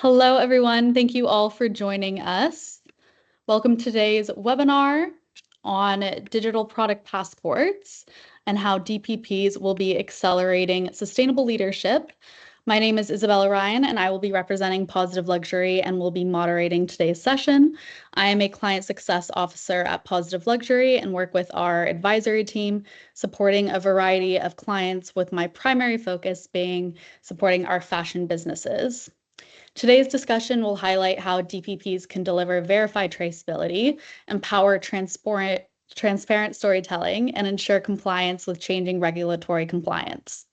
Hello, everyone. Thank you all for joining us. Welcome to today's webinar on digital product passports and how DPPs will be accelerating sustainable leadership. My name is Isabella Ryan, and I will be representing Positive Luxury and will be moderating today's session. I am a client success officer at Positive Luxury and work with our advisory team, supporting a variety of clients, with my primary focus being supporting our fashion businesses. Today's discussion will highlight how DPPs can deliver verified traceability, empower transparent storytelling, and ensure compliance with changing regulatory compliance.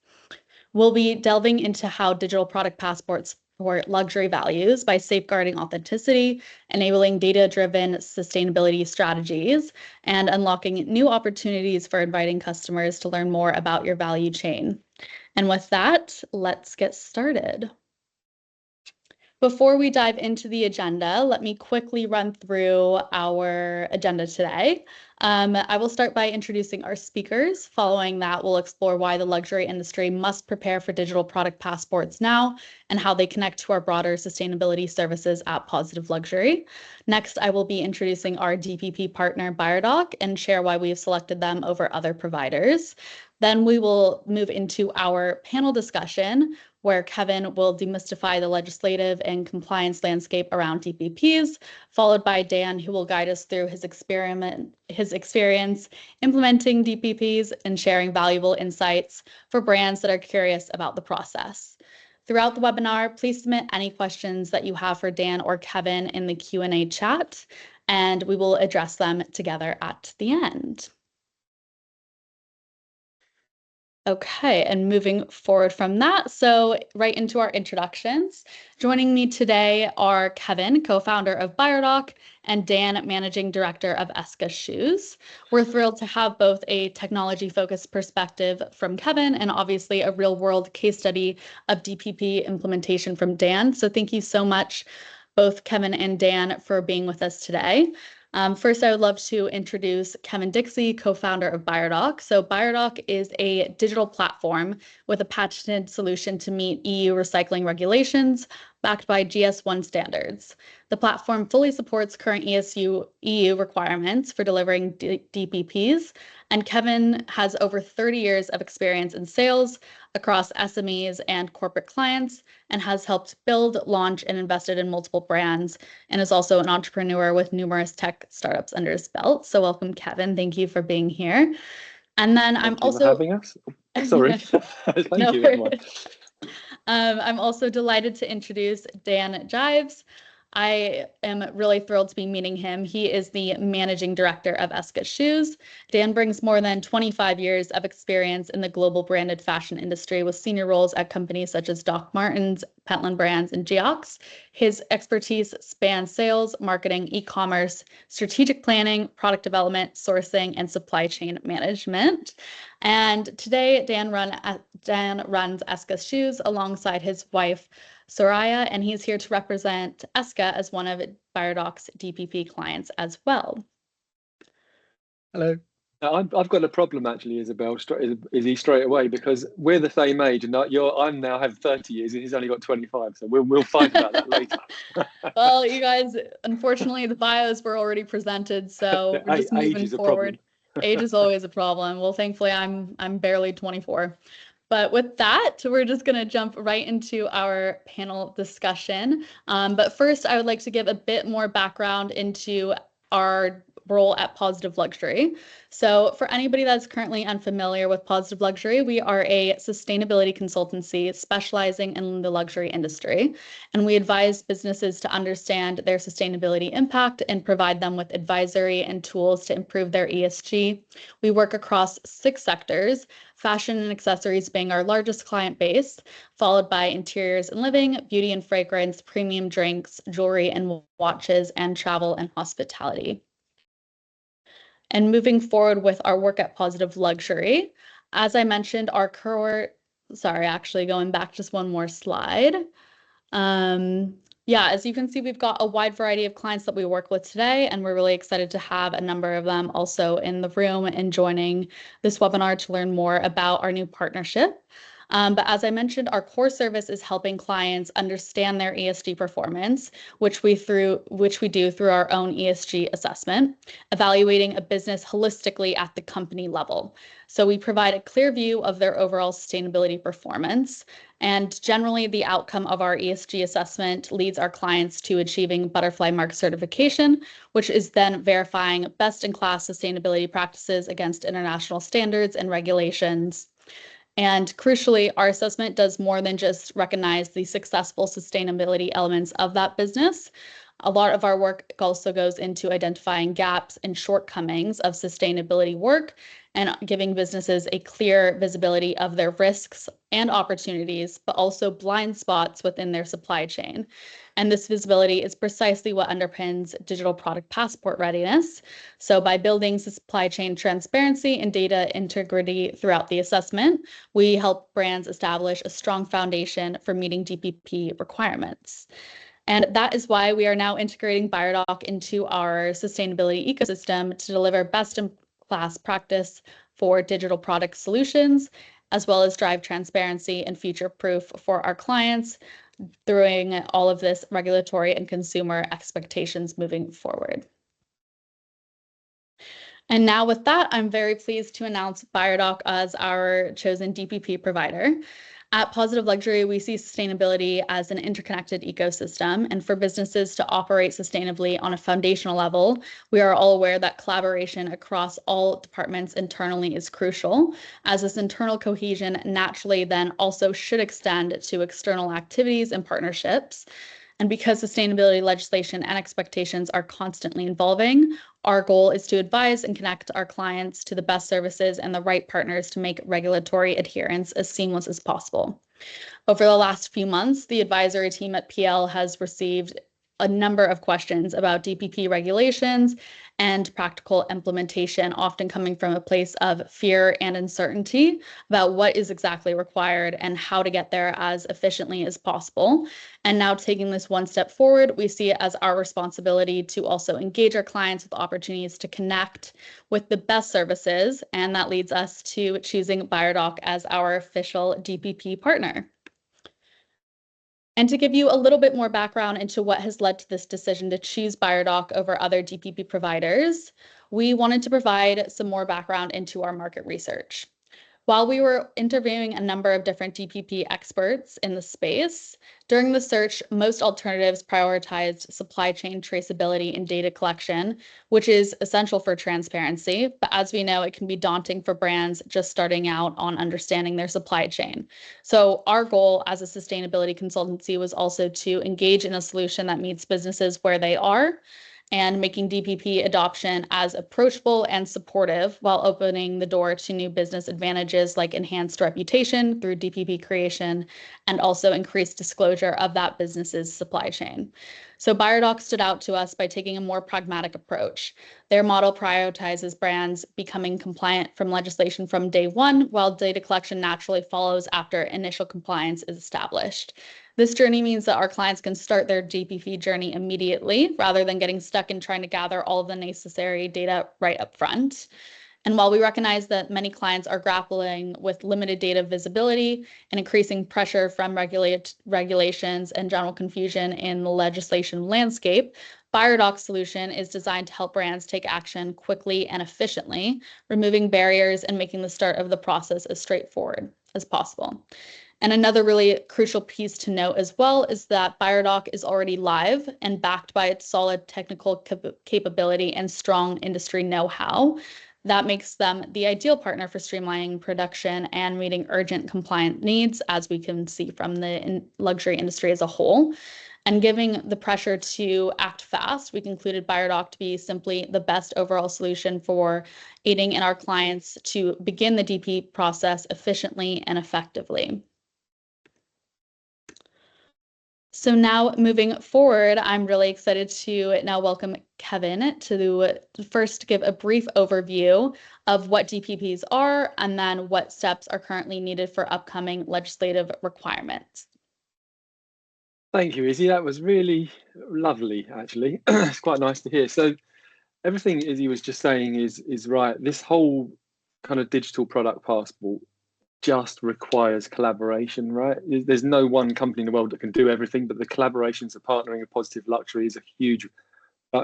We'll be delving into how digital product passports support luxury values by safeguarding authenticity, enabling data-driven sustainability strategies, and unlocking new opportunities for inviting customers to learn more about your value chain. And with that, let's get started. Before we dive into the agenda, let me quickly run through our agenda today. I will start by introducing our speakers. Following that, we'll explore why the luxury industry must prepare for digital product passports now and how they connect to our broader sustainability services at Positive Luxury. Next, I will be introducing our DPP partner, Buyerdock, and share why we have selected them over other providers. Then we will move into our panel discussion, where Kevin will demystify the legislative and compliance landscape around DPPs, followed by Dan, who will guide us through his experience implementing DPPs and sharing valuable insights for brands that are curious about the process. Throughout the webinar, please submit any questions that you have for Dan or Kevin in the Q&A chat, and we will address them together at the end. Okay, and moving forward from that, so right into our introductions. Joining me today are Kevin, co-founder of Buyerdock, and Dan, managing director of Esca Shoes. We're thrilled to have both a technology-focused perspective from Kevin and obviously a real-world case study of DPP implementation from Dan. So thank you so much, both Kevin and Dan, for being with us today. First, I would love to introduce Kevin Dixie, co-founder of Buyerdock. So Buyerdock is a digital platform with a patented solution to meet EU recycling regulations backed by GS1 standards. The platform fully supports current EU requirements for delivering DPPs, and Kevin has over 30 years of experience in sales across SMEs and corporate clients, and has helped build, launch, and invested in multiple brands, and is also an entrepreneur with numerous tech startups under his belt. So welcome, Kevin. Thank you for being here. And then I'm also having us. Sorry. Thank you, everyone. I'm also delighted to introduce Dan Jives. I am really thrilled to be meeting him. He is the managing director of Esca Shoes. Dan brings more than 25 years of experience in the global branded fashion industry with senior roles at companies such as Doc Martens, Pentland Brands, and Geox. His expertise spans sales, marketing, e-commerce, strategic planning, product development, sourcing, and supply chain management. And today, Dan runs Esca Shoes alongside his wife, Soraya, and he's here to represent Esca as one of Buyerdock's DPP clients as well. Hello. I've got a problem actually, Isabel, Izzy, straight away, because we're the same age, and I now have 30 years, and he's only got 25, so we'll fight about that later. Well, you guys, unfortunately, the bios were already presented, so we're just moving forward. Age is always a problem. Well, thankfully, I'm barely 24. But with that, we're just going to jump right into our panel discussion. But first, I would like to give a bit more background into our role at Positive Luxury. So for anybody that's currently unfamiliar with Positive Luxury, we are a sustainability consultancy specializing in the luxury industry, and we advise businesses to understand their sustainability impact and provide them with advisory and tools to improve their ESG. We work across 6 sectors, fashion and accessories being our largest client base, followed by interiors and living, beauty and fragrance, premium drinks, jewelry and watches, and travel and hospitality. And moving forward with our work at Positive Luxury, as I mentioned, our going back just one more slide. Yeah, as you can see, we've got a wide variety of clients that we work with today, and we're really excited to have a number of them also in the room and joining this webinar to learn more about our new partnership. But as I mentioned, our core service is helping clients understand their ESG performance, which we do through our own ESG assessment, evaluating a business holistically at the company level. So we provide a clear view of their overall sustainability performance. And generally, the outcome of our ESG assessment leads our clients to achieving Butterfly Mark certification, which is then verifying best-in-class sustainability practices against international standards and regulations. And crucially, our assessment does more than just recognize the successful sustainability elements of that business. A lot of our work also goes into identifying gaps and shortcomings of sustainability work and giving businesses a clear visibility of their risks and opportunities, but also blind spots within their supply chain. And this visibility is precisely what underpins digital product passport readiness. So by building supply chain transparency and data integrity throughout the assessment, we help brands establish a strong foundation for meeting DPP requirements. And that is why we are now integrating Buyerdock into our sustainability ecosystem to deliver best-in-class practice for digital product solutions, as well as drive transparency and future-proof for our clients through all of this regulatory and consumer expectations moving forward. And now with that, I'm very pleased to announce Buyerdock as our chosen DPP provider. At Positive Luxury, we see sustainability as an interconnected ecosystem, and for businesses to operate sustainably on a foundational level, we are all aware that collaboration across all departments internally is crucial, as this internal cohesion naturally then also should extend to external activities and partnerships. And because sustainability legislation and expectations are constantly evolving, our goal is to advise and connect our clients to the best services and the right partners to make regulatory adherence as seamless as possible. Over the last few months, the advisory team at PL has received a number of questions about DPP regulations and practical implementation, often coming from a place of fear and uncertainty about what is exactly required and how to get there as efficiently as possible. And now taking this one step forward, we see it as our responsibility to also engage our clients with opportunities to connect with the best services. And that leads us to choosing Buyerdock as our official DPP partner. And to give you a little bit more background into what has led to this decision to choose Buyerdock over other DPP providers, we wanted to provide some more background into our market research. While we were interviewing a number of different DPP experts in the space, during the search, most alternatives prioritized supply chain traceability and data collection, which is essential for transparency. But as we know, it can be daunting for brands just starting out on understanding their supply chain. So our goal as a sustainability consultancy was also to engage in a solution that meets businesses where they are, and making DPP adoption as approachable and supportive while opening the door to new business advantages like enhanced reputation through DPP creation and also increased disclosure of that business's supply chain. So Buyerdock stood out to us by taking a more pragmatic approach. Their model prioritizes brands becoming compliant from legislation from day one, while data collection naturally follows after initial compliance is established. This journey means that our clients can start their DPP journey immediately rather than getting stuck in trying to gather all of the necessary data right up front. And while we recognize that many clients are grappling with limited data visibility and increasing pressure from regulations and general confusion in the legislation landscape, Buyerdock's solution is designed to help brands take action quickly and efficiently, removing barriers and making the start of the process as straightforward as possible. And another really crucial piece to note as well is that Buyerdock is already live and backed by its solid technical capability and strong industry know-how. That makes them the ideal partner for streamlining production and meeting urgent compliant needs, as we can see from the luxury industry as a whole. And giving the pressure to act fast, we concluded Buyerdock to be simply the best overall solution for aiding in our clients to begin the DP process efficiently and effectively. So now moving forward, I'm really excited to now welcome Kevin to first give a brief overview of what DPPs are and then what steps are currently needed for upcoming legislative requirements. Thank you, Izzy. That was really lovely, actually. It's quite nice to hear. So everything Izzy was just saying is right. This whole kind of digital product passport just requires collaboration, right? There's no one company in the world that can do everything, but the collaborations of partnering with Positive Luxury is a huge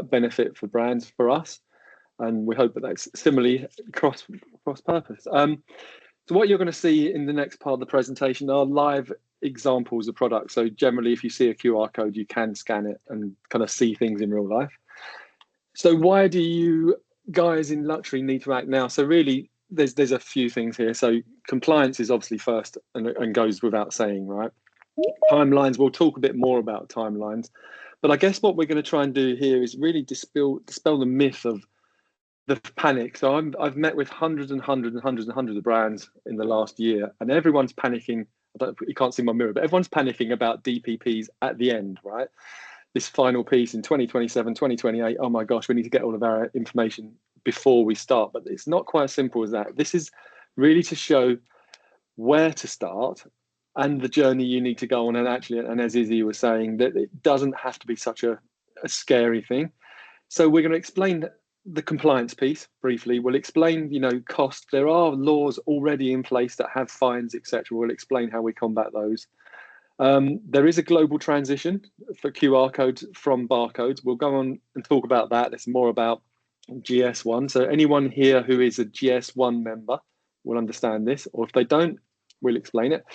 benefit for brands, for us. And we hope that that's similarly cross purpose. So what you're going to see in the next part of the presentation are live examples of products. So generally, if you see a QR code, you can scan it and kind of see things in real life. So why do you guys in luxury need to act now? So really, there's a few things here. So compliance is obviously first and goes without saying, right? Timelines, we'll talk a bit more about timelines. But I guess what we're going to try and do here is really dispel the myth of the panic. So I've met with hundreds and hundreds and hundreds and hundreds of brands in the last year, and everyone's panicking. You can't see my mirror, but everyone's panicking about DPPs at the end, right? This final piece in 2027, 2028. Oh my gosh, we need to get all of our information before we start. But it's not quite as simple as that. This is really to show where to start and the journey you need to go on. And actually, and as Izzy was saying, that it doesn't have to be such a scary thing. So we're going to explain the compliance piece briefly. We'll explain, cost. There are laws already in place that have fines, etc. We'll explain how we combat those. There is a global transition for QR codes from barcodes. We'll go on and talk about that. It's more about GS1. So anyone here who is a GS1 member will understand this, or if they don't, we'll explain it.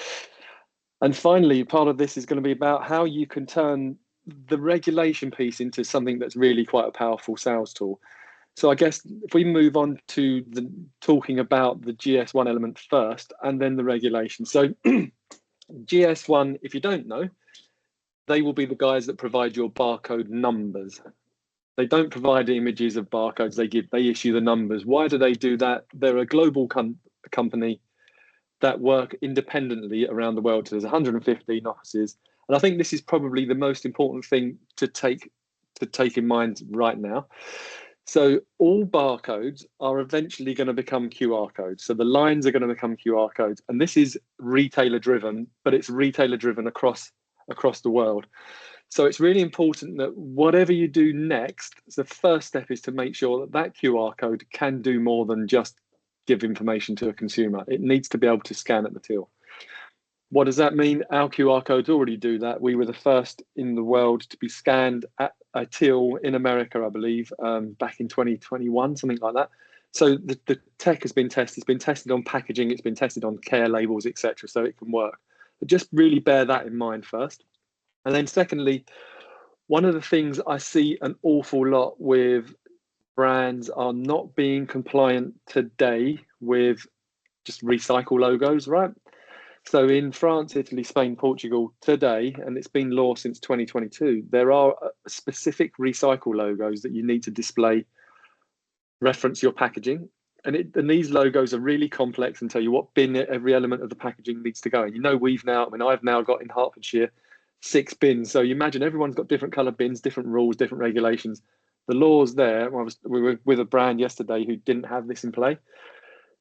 And finally, part of this is going to be about how you can turn the regulation piece into something that's really quite a powerful sales tool. So I guess if we move on to the talking about the GS1 element first and then the regulation. So GS1, if you don't know, they will be the guys that provide your barcode numbers. They don't provide images of barcodes, they issue the numbers. Why do they do that? They're a global company that work independently around the world. So there's 115 offices. And I think this is probably the most important thing to take in mind right now. So all barcodes are eventually going to become QR codes. So the lines are going to become QR codes. And this is retailer driven, but it's retailer driven across the world. So it's really important that whatever you do next, the first step is to make sure that that QR code can do more than just give information to a consumer. It needs to be able to scan at the till. What does that mean? Our QR codes already do that. We were the first in the world to be scanned at a till in America, I believe, back in 2021, something like that. So the tech has been tested. It's been tested on packaging. It's been tested on care labels, etc. So it can work. But just really bear that in mind first. And then secondly, one of the things I see an awful lot with brands are not being compliant today with just recycle logos, right? So in France, Italy, Spain, Portugal today, and it's been law since 2022, there are specific recycle logos that you need to display, reference your packaging. And these logos are really complex and tell you what bin every element of the packaging needs to go in. I've now got in Hertfordshire 6 bins. So you imagine everyone's got different color bins, different rules, different regulations. The law's there. We were with a brand yesterday who didn't have this in play.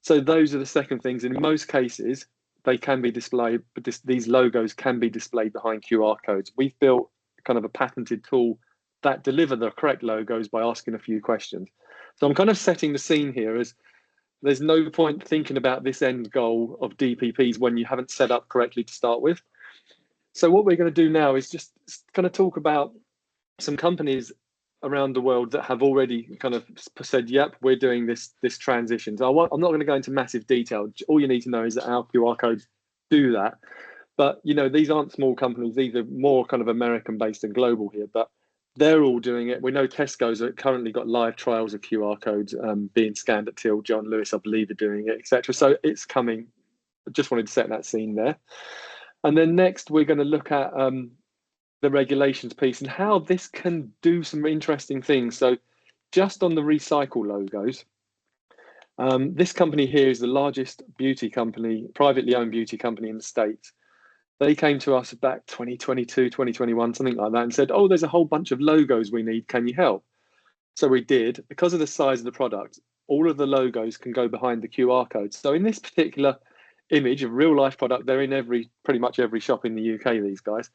So those are the second things. In most cases, they can be displayed, but these logos can be displayed behind QR codes. We've built kind of a patented tool that deliver the correct logos by asking a few questions. So I'm kind of setting the scene here as there's no point thinking about this end goal of DPPs when you haven't set up correctly to start with. So what we're going to do now is just kind of talk about some companies around the world that have already kind of said, yep, we're doing this transition. So I'm not going to go into massive detail. All you need to know is that our QR codes do that. But, these aren't small companies. These are more kind of American based and global here, but they're all doing it. We know Tesco's are currently got live trials of QR codes being scanned at till. John Lewis, I believe, are doing it, etc. So it's coming. I just wanted to set that scene there. And then next, we're going to look at the regulations piece and how this can do some interesting things. So just on the recycle logos, this company here is the largest beauty company, privately owned beauty company in the States. They came to us back 2022, 2021, something like that, and said, oh, there's a whole bunch of logos we need. Can you help? So we did. Because of the size of the product, all of the logos can go behind the QR code. So in this particular image of real life product, they're in pretty much every shop in the UK, these guys.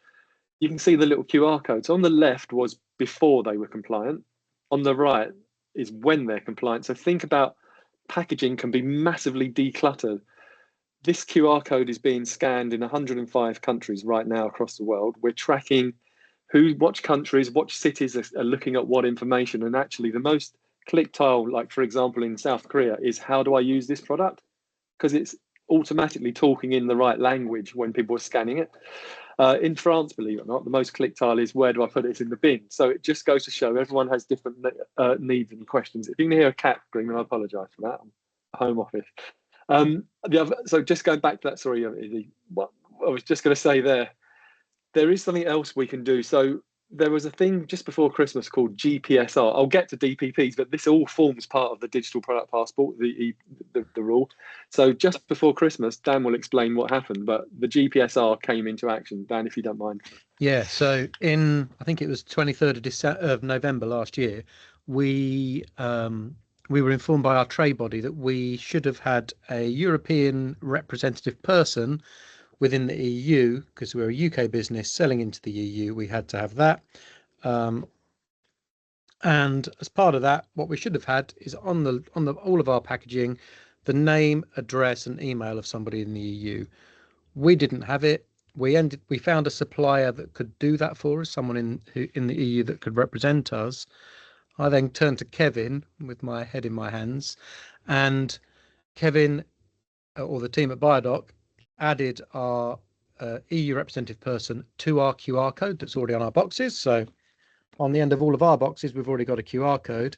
You can see the little QR codes. On the left was before they were compliant. On the right is when they're compliant. So think about packaging can be massively decluttered. this QR code is being scanned in 105 countries right now across the world. We're tracking which countries, which cities are looking at what information. And actually the most click tile, like for example, in South Korea, is how do I use this product? Because it's automatically talking in the right language when people are scanning it. In France, believe it or not, the most click tile is where do I put it in the bin? So it just goes to show everyone has different needs and questions. If you can hear a cat screaming, I apologise for that. I'm home office. So just going back to that, sorry, what I was just going to say there is something else we can do. So there was a thing just before Christmas called GPSR. I'll get to DPPs, but this all forms part of the digital product passport, the rule. So just before Christmas, Dan will explain what happened, but the GPSR came into action. Dan, if you don't mind. Yeah, so I think it was 23rd of November last year, we were informed by our trade body that we should have had a European representative person within the EU, because we're a UK business selling into the EU. We had to have that. And as part of that, what we should have had is on all of our packaging, the name, address, and email of somebody in the EU. We didn't have it. We found a supplier that could do that for us, someone in the EU that could represent us. I then turned to Kevin with my head in my hands, and Kevin, or the team at Buyerdock, added our EU representative person to our QR code that's already on our boxes. So on the end of all of our boxes, we've already got a QR code.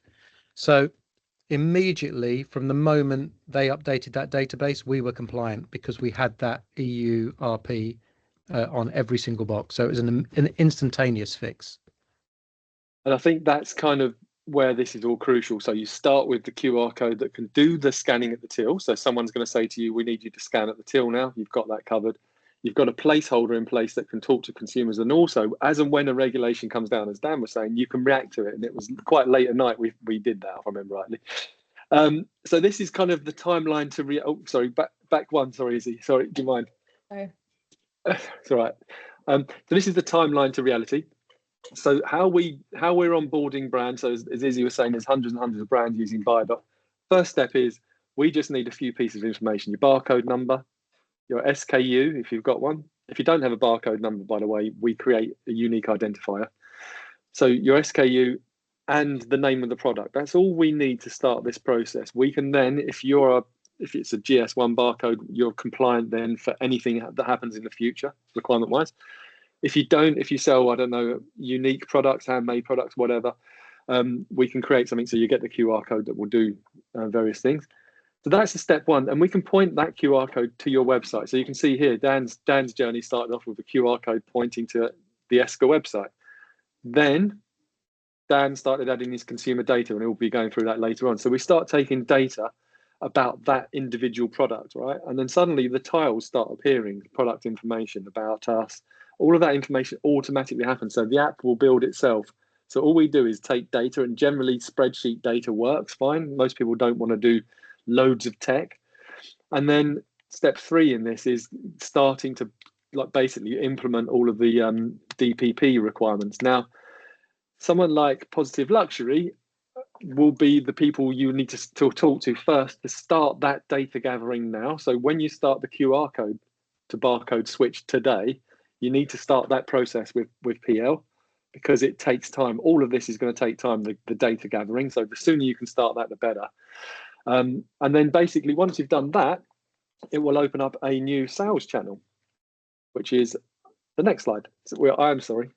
So immediately from the moment they updated that database, we were compliant because we had that EU RP on every single box. So it was an instantaneous fix. And I think that's kind of where this is all crucial. So you start with the QR code that can do the scanning at the till. So someone's going to say to you, we need you to scan at the till now. You've got that covered. You've got a placeholder in place that can talk to consumers. And also, as and when a regulation comes down, as Dan was saying, you can react to it. And it was quite late at night we did that, if I remember rightly. So this is kind of the timeline to back one. Sorry, Izzy. Sorry, do you mind? Sorry. It's all right. So this is the timeline to reality. So how we're onboarding brands. So as Izzy was saying, there's hundreds and hundreds of brands using Buyerdock. First step is we just need a few pieces of information: your barcode number, your SKU if you've got one. If you don't have a barcode number, by the way, we create a unique identifier. So your SKU and the name of the product. That's all we need to start this process. We can then, if it's a GS1 barcode, you're compliant then for anything that happens in the future, requirement-wise. If you sell, I don't know, unique products, handmade products, whatever, we can create something so you get the QR code that will do various things. So that's the step one, and we can point that QR code to your website. So you can see here, Dan's journey started off with a QR code pointing to the ESPR website. Then Dan started adding his consumer data, and he'll be going through that later on. So we start taking data about that individual product, right? And then suddenly the tiles start appearing, product information about us. All of that information automatically happens. So the app will build itself. So all we do is take data, and generally spreadsheet data works fine. Most people don't want to do loads of tech. And then step 3 in this is starting to basically implement all of the DPP requirements. Now, someone like Positive Luxury will be the people you need to talk to first to start that data gathering now. So when you start the QR code to barcode switch today, you need to start that process with PL, because it takes time. All of this is going to take time, the data gathering. So the sooner you can start that, the better. And then basically, once you've done that, it will open up a new sales channel, which is the next slide. So, I'm sorry,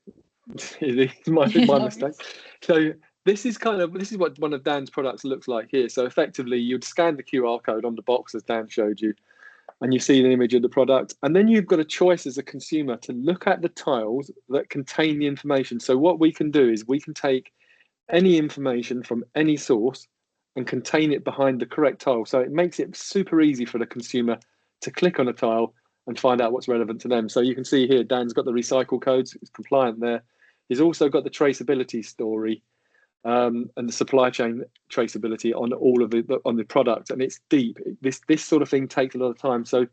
it's my mistake. So this is what one of Dan's products looks like here. So effectively, you'd scan the QR code on the box as Dan showed you, and you see the image of the product. And then you've got a choice as a consumer to look at the tiles that contain the information. So what we can do is we can take any information from any source and contain it behind the correct tile. So it makes it super easy for the consumer to click on a tile and find out what's relevant to them. So you can see here, Dan's got the recycle codes, it's compliant there. He's also got the traceability story and the supply chain traceability on all of the product, and it's deep. This sort of thing takes a lot of time. So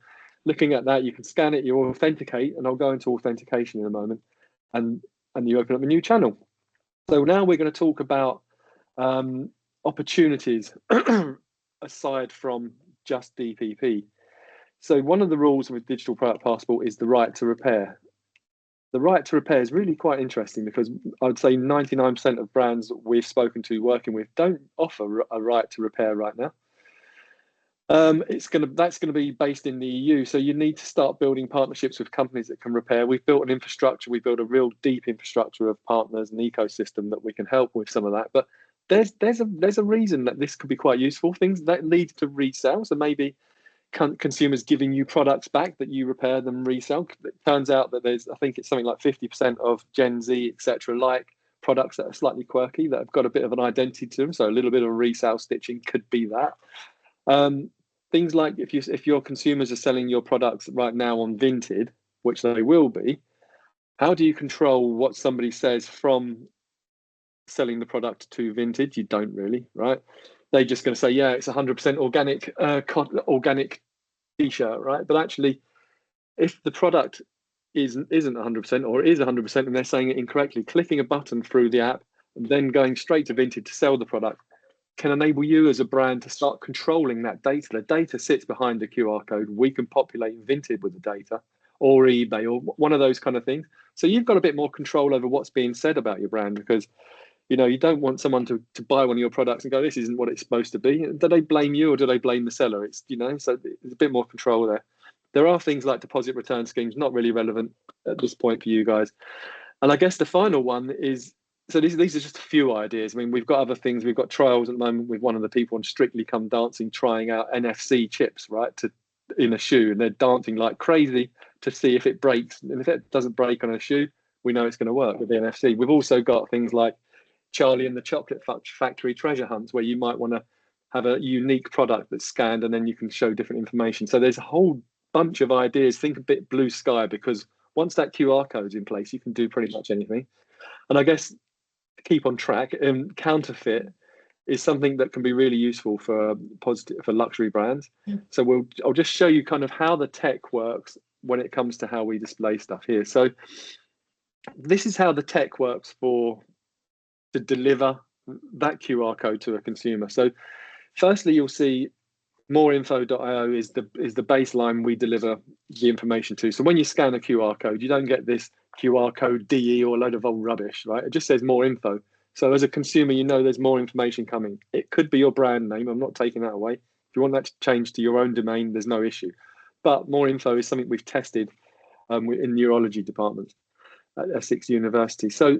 looking at that, you can scan it, you authenticate, and I'll go into authentication in a moment, and you open up a new channel. So now we're going to talk about opportunities aside from just DPP. So one of the rules with Digital Product Passport is the right to repair. The right to repair is really quite interesting because I'd say 99% of brands that we've spoken to working with don't offer a right to repair right now. That's going to be based in the EU. So you need to start building partnerships with companies that can repair. We've built an infrastructure. We've built a real deep infrastructure of partners and ecosystem that we can help with some of that. But there's a reason that this could be quite useful. Things that lead to resale. So maybe consumers giving you products back that you repair them, resell. It turns out that I think it's something like 50% of Gen Z, etc., like products that are slightly quirky, that have got a bit of an identity to them. So a little bit of resale stitching could be that. Things like if your consumers are selling your products right now on Vinted, which they will be, how do you control what somebody says from selling the product to Vinted? You don't really, right? They're just going to say, yeah, it's 100% organic t-shirt, right? But actually, if the product isn't 100% or is 100% and they're saying it incorrectly, clicking a button through the app and then going straight to Vinted to sell the product can enable you as a brand to start controlling that data. The data sits behind the QR code. We can populate Vinted with the data, or eBay, or one of those kind of things. So you've got a bit more control over what's being said about your brand, because you don't want someone to buy one of your products and go, this isn't what it's supposed to be. Do they blame you or do they blame the seller? So there's a bit more control there. There are things like deposit return schemes, not really relevant at this point for you guys. And I guess the final one is, so these are just a few ideas. I mean, we've got other things. We've got trials at the moment with one of the people on Strictly Come Dancing trying out NFC chips, right, in a shoe, and they're dancing like crazy to see if it breaks. And if it doesn't break on a shoe, we know it's going to work with the NFC. We've also got things like Charlie and the Chocolate Factory treasure hunts, where you might want to have a unique product that's scanned and then you can show different information. So there's a whole bunch of ideas. Think a bit blue sky, because once that QR code's in place, you can do pretty much anything. And I guess keep on track, counterfeit is something that can be really useful for luxury brands. So I'll just show you kind of how the tech works when it comes to how we display stuff here. So this is how the tech works to deliver that QR code to a consumer. So firstly, you'll see moreinfo.io is the baseline we deliver the information to. So when you scan a QR code, you don't get this QR code DE or a load of old rubbish, right? It just says more info. So as a consumer, there's more information coming. It could be your brand name. I'm not taking that away. If you want that to change to your own domain, there's no issue. But more info is something we've tested in neurology departments at Essex University. So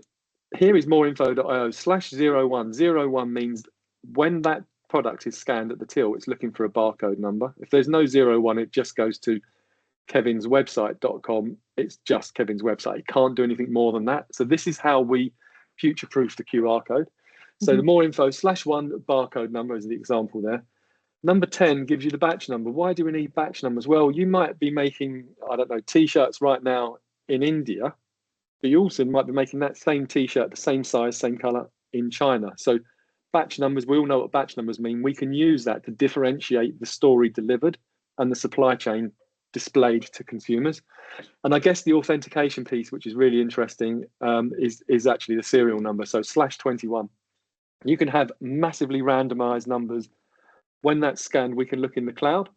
here is moreinfo.io/01. 01 means when that product is scanned at the till, it's looking for a barcode number. If there's no 01, it just goes to kevinswebsite.com. It's just Kevin's website. It can't do anything more than that. So this is how we future-proof the QR code. So the more info /1 barcode number is the example there. Number 10 gives you the batch number. Why do we need batch numbers? Well, you might be making, I don't know, t-shirts right now in India, but you also might be making that same t-shirt, the same size, same color in China. So batch numbers, we all know what batch numbers mean. We can use that to differentiate the story delivered and the supply chain displayed to consumers. And I guess the authentication piece, which is really interesting, is actually the serial number. So /21. You can have massively randomized numbers. When that's scanned, we can look in the cloud.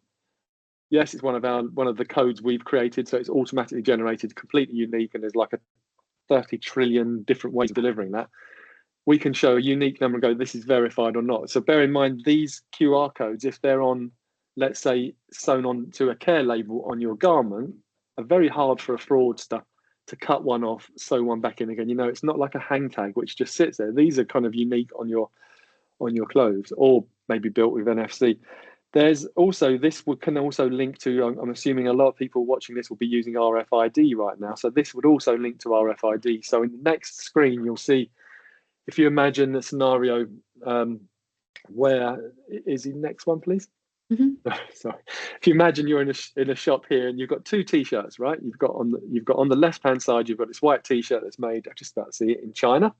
Yes, it's one of the codes we've created, so it's automatically generated, completely unique, and there's like a 30 trillion different ways of delivering that. We can show a unique number and go, this is verified or not. So bear in mind, these QR codes, if they're on, let's say, sewn onto a care label on your garment, are very hard for a fraudster to cut one off, sew one back in again. It's not like a hang tag which just sits there. These are kind of unique on your clothes, or maybe built with NFC. There's also, can also link to, I'm assuming a lot of people watching this will be using RFID right now. So this would also link to RFID. So in the next screen, you'll see, if you imagine the scenario where, is the next one, please? Sorry. If you imagine you're in a shop here and you've got two t-shirts, right? You've got on the left-hand side, you've got this white t-shirt that's made, I just about to see it, in China.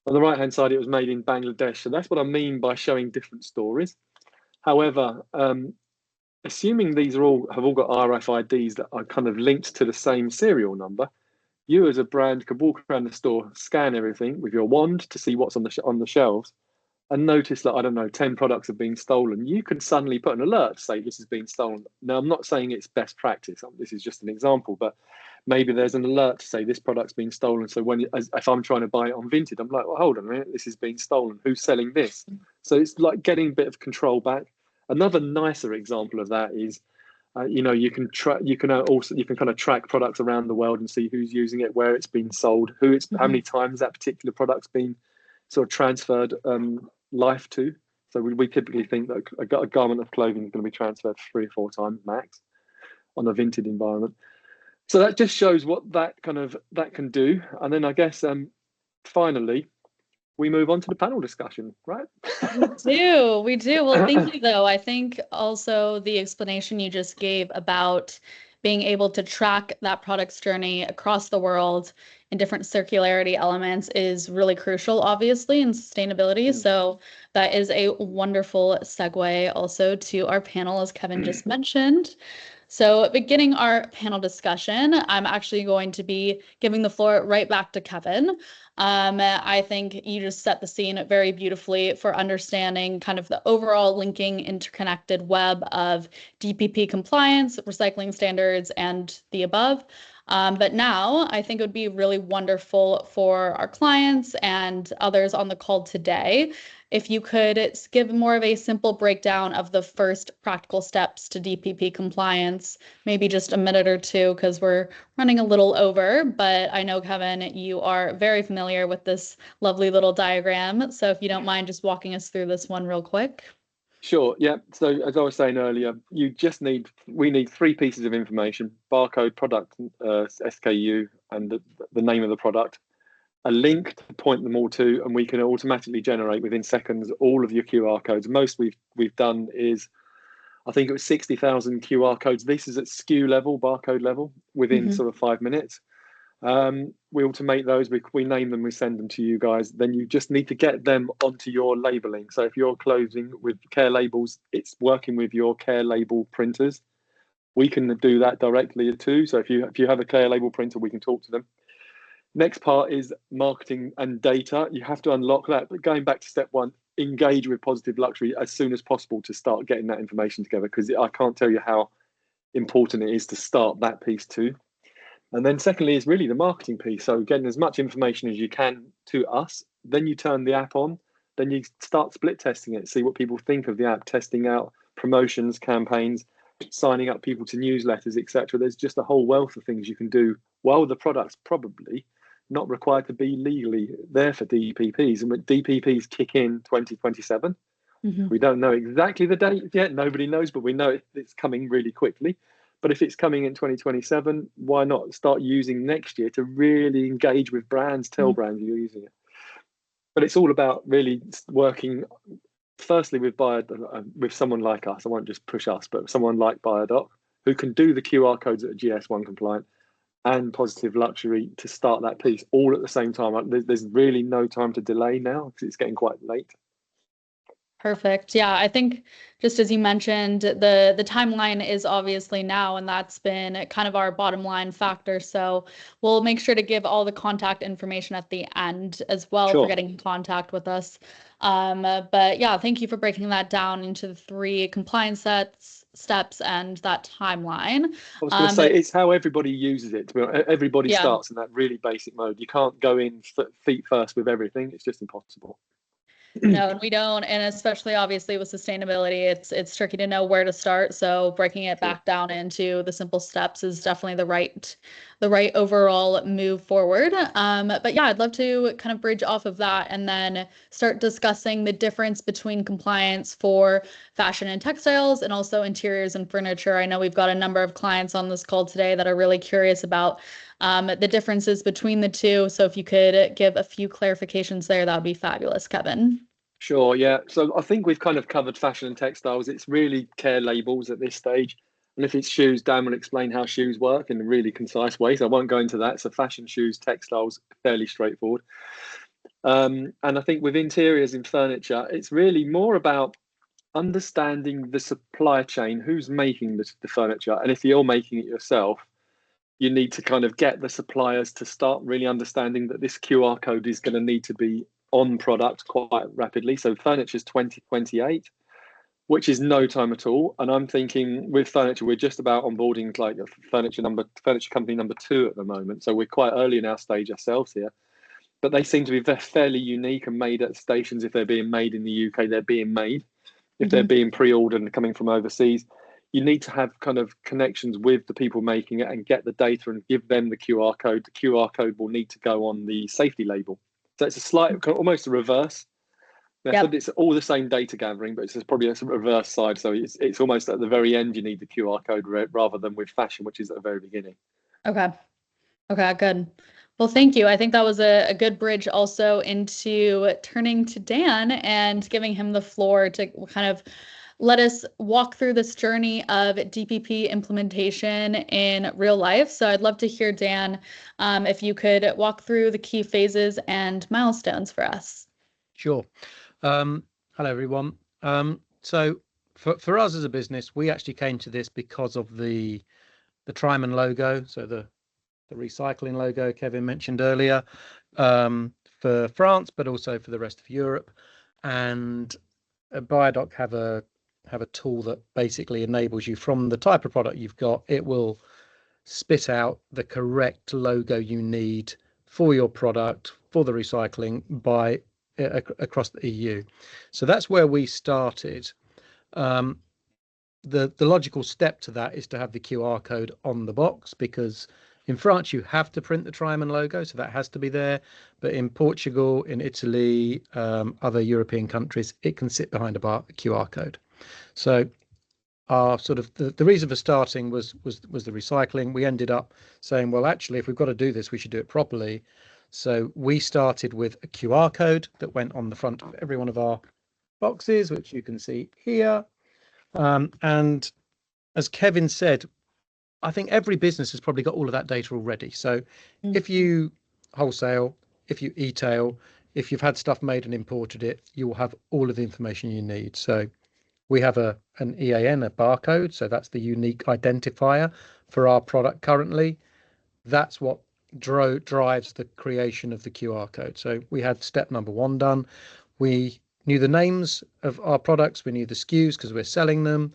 On the right-hand side, it was made in Bangladesh. So that's what I mean by showing different stories. However, assuming these have all got RFIDs that are kind of linked to the same serial number, you as a brand could walk around the store, scan everything with your wand to see what's on the shelves, and notice that, I don't know, 10 products have been stolen, you can suddenly put an alert to say this has been stolen. Now, I'm not saying it's best practice. This is just an example, but maybe there's an alert to say this product's been stolen. So if I'm trying to buy it on Vinted, I'm like, well, hold on a minute, this has been stolen. Who's selling this? So it's like getting a bit of control back. Another nicer example of that is, you can kind of track products around the world and see who's using it, where it's been sold, how many times that particular product's been sort of transferred life to. So we typically think that a garment of clothing is going to be transferred 3 or 4 times max on a Vinted environment. So that just shows what that can do. And then I guess finally, we move on to the panel discussion, right? We do. Well, thank you, though. I think also the explanation you just gave about being able to track that product's journey across the world in different circularity elements is really crucial, obviously, in sustainability. So that is a wonderful segue also to our panel, as Kevin just mentioned. So beginning our panel discussion, I'm actually going to be giving the floor right back to Kevin. I think you just set the scene very beautifully for understanding kind of the overall linking interconnected web of DPP compliance, recycling standards, and the above. But now I think it would be really wonderful for our clients and others on the call today if you could give more of a simple breakdown of the first practical steps to DPP compliance, maybe just a minute or two, because we're running a little over. But I know, Kevin, you are very familiar with this lovely little diagram. So if you don't mind just walking us through this one real quick. Sure. Yeah. So as I was saying earlier, we need 3 pieces of information: barcode, product, SKU, and the name of the product. A link to point them all to, and we can automatically generate within seconds all of your QR codes. Most we've done is, I think it was 60,000 QR codes. This is at SKU level, barcode level, within sort of 5 minutes. We automate those, we name them, we send them to you guys. Then you just need to get them onto your labeling. So if you're closing with care labels, it's working with your care label printers. We can do that directly too. So if you have a care label printer, we can talk to them. Next part is marketing and data. You have to unlock that. But going back to step 1, engage with Positive Luxury as soon as possible to start getting that information together, because I can't tell you how important it is to start that piece too. And then secondly is really the marketing piece. So getting as much information as you can to us. Then you turn the app on. Then you start split testing it, see what people think of the app, testing out promotions, campaigns, signing up people to newsletters, etc. There's just a whole wealth of things you can do while the product's probably not required to be legally there for DPPs. And when DPPs kick in 2027, we don't know exactly the date yet. Nobody knows, but we know it's coming really quickly. But if it's coming in 2027, why not start using next year to really engage with brands, tell brands you're using it. But it's all about really working firstly with someone like us. I won't just push us, but someone like Buyerdock, who can do the QR codes that are GS1 compliant, and Positive Luxury to start that piece all at the same time. There's really no time to delay now because it's getting quite late. Perfect. Yeah, I think just as you mentioned, the timeline is obviously now, and that's been kind of our bottom line factor. So we'll make sure to give all the contact information at the end as well for getting in contact with us. But yeah, thank you for breaking that down into the 3 compliance steps and that timeline. I was going to say, it's how everybody uses it. Everybody starts in that really basic mode. You can't go in feet first with everything. It's just impossible. No, and we don't, and especially obviously with sustainability, it's tricky to know where to start. So breaking it back down into the simple steps is definitely the right overall move forward. But yeah, I'd love to kind of bridge off of that and then start discussing the difference between compliance for fashion and textiles and also interiors and furniture. I know we've got a number of clients on this call today that are really curious about the differences between the two. So if you could give a few clarifications there, that would be fabulous, Kevin. Sure, yeah. So I think we've kind of covered fashion and textiles. It's really care labels at this stage. And if it's shoes, Dan will explain how shoes work in a really concise way. So I won't go into that. So fashion, shoes, textiles, fairly straightforward. And I think with interiors and furniture, it's really more about understanding the supply chain, who's making the furniture. And if you're making it yourself, you need to kind of get the suppliers to start really understanding that this QR code is going to need to be on product quite rapidly. So furniture's 2028, which is no time at all. And I'm thinking with furniture, we're just about onboarding like a furniture company number 2 at the moment. So we're quite early in our stage ourselves here. But they seem to be fairly unique and made at stations. If they're being made in the UK, they're being made. If they're being pre-ordered and coming from overseas, you need to have kind of connections with the people making it and get the data and give them the QR code. The QR code will need to go on the safety label. So it's a slight, almost a reverse method. Yep. It's all the same data gathering, but it's probably a reverse side. So it's almost at the very end, you need the QR code rather than with fashion, which is at the very beginning. Okay, good. Well, thank you. I think that was a good bridge also into turning to Dan and giving him the floor to kind of let us walk through this journey of DPP implementation in real life. So I'd love to hear, Dan, if you could walk through the key phases and milestones for us. Sure. Hello, everyone. So for us as a business, we actually came to this because of the Tryman logo. So the recycling logo Kevin mentioned earlier, for France, but also for the rest of Europe. And Buyerdock have a tool that basically enables you, from the type of product you've got, it will spit out the correct logo you need for your product for the recycling across the EU. So that's where we started. The logical step to that is to have the QR code on the box, because in France you have to print the Tryman logo, so that has to be there. But in Portugal, in Italy, other European countries, it can sit behind a QR code. So our sort of the reason for starting was the recycling. We ended up saying, well, actually, if we've got to do this, we should do it properly. So we started with a QR code that went on the front of every one of our boxes, which you can see here. And as Kevin said, I think every business has probably got all of that data already. So if you wholesale, if you e-tail, if you've had stuff made and imported it, you will have all of the information you need. So we have an EAN, a barcode. So that's the unique identifier for our product currently. That's what drives the creation of the QR code. So we had step number 1 done. We knew the names of our products. We knew the SKUs because we're selling them.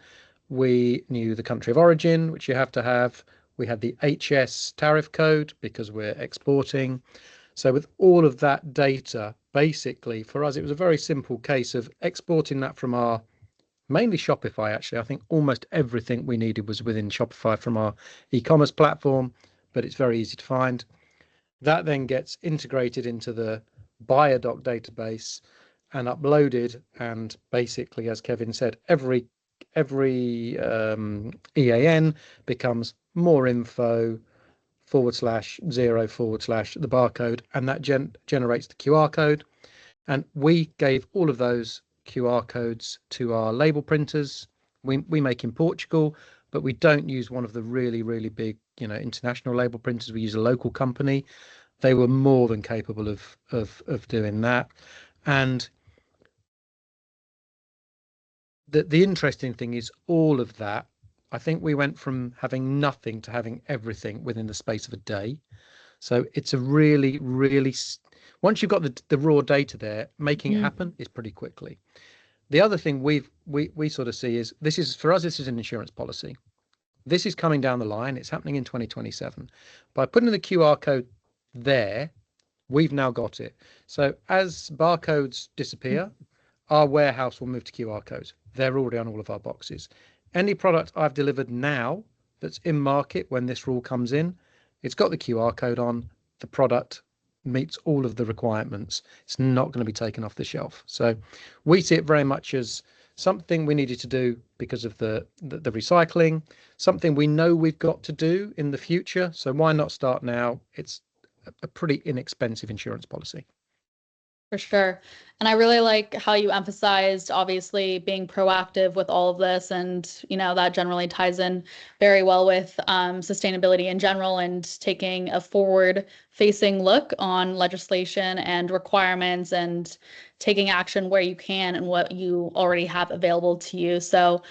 We knew the country of origin, which you have to have. We had the HS tariff code because we're exporting. So with all of that data, basically for us, it was a very simple case of exporting that from our mainly Shopify. Actually, I think almost everything we needed was within Shopify from our e-commerce platform, but it's very easy to find. That then gets integrated into the Buyerdock database and uploaded. And basically, as Kevin said, every EAN becomes more info /0 / the barcode, and that generates the QR code. And we gave all of those QR codes to our label printers. We make in Portugal, but we don't use one of the really big, international label printers. We use a local company. They were more than capable of doing that. And the interesting thing is all of that, I think we went from having nothing to having everything within the space of a day. So it's a really, once you've got the raw data there, making it happen is pretty quickly. The other thing we sort of see is this is an insurance policy. This is coming down the line. It's happening in 2027. By putting the QR code there, we've now got it. So as barcodes disappear, our warehouse will move to QR codes. They're already on all of our boxes. Any product I've delivered now that's in market when this rule comes in, it's got the QR code on. The product meets all of the requirements. It's not going to be taken off the shelf. So we see it very much as something we needed to do because of the recycling, something we know we've got to do in the future. So why not start now? It's a pretty inexpensive insurance policy. For sure. And I really like how you emphasized, obviously, being proactive with all of this. And, that generally ties in very well with sustainability in general and taking a forward-facing look on legislation and requirements and taking action where you can and what you already have available to you. So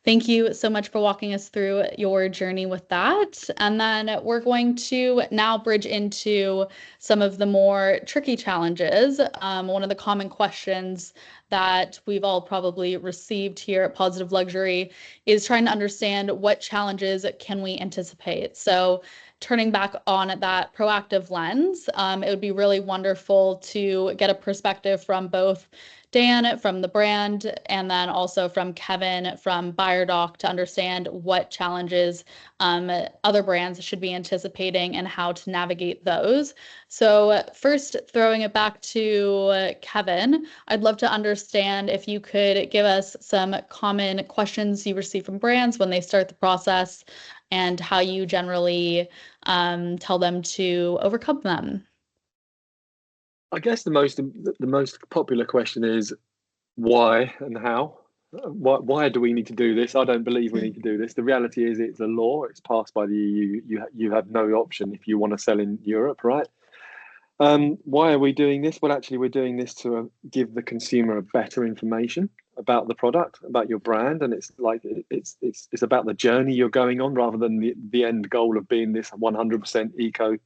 Thank you so much for walking us through your journey with that. And then we're going to now bridge into some of the more tricky challenges. One of the common questions that we've all probably received here at Positive Luxury is trying to understand what challenges can we anticipate. So turning back on that proactive lens, it would be really wonderful to get a perspective from both Dan from the brand, and then also from Kevin from Buyerdock to understand what challenges other brands should be anticipating and how to navigate those. So first, throwing it back to Kevin, I'd love to understand if you could give us some common questions you receive from brands when they start the process and how you generally tell them to overcome them. I guess the most popular question is why and how. Why do we need to do this? I don't believe we need to do this. The reality is it's a law. It's passed by the EU. You have no option if you want to sell in Europe, right? Why are we doing this? Well, actually, we're doing this to give the consumer a better information about the product, about your brand, and it's about the journey you're going on rather than the end goal of being this 100% eco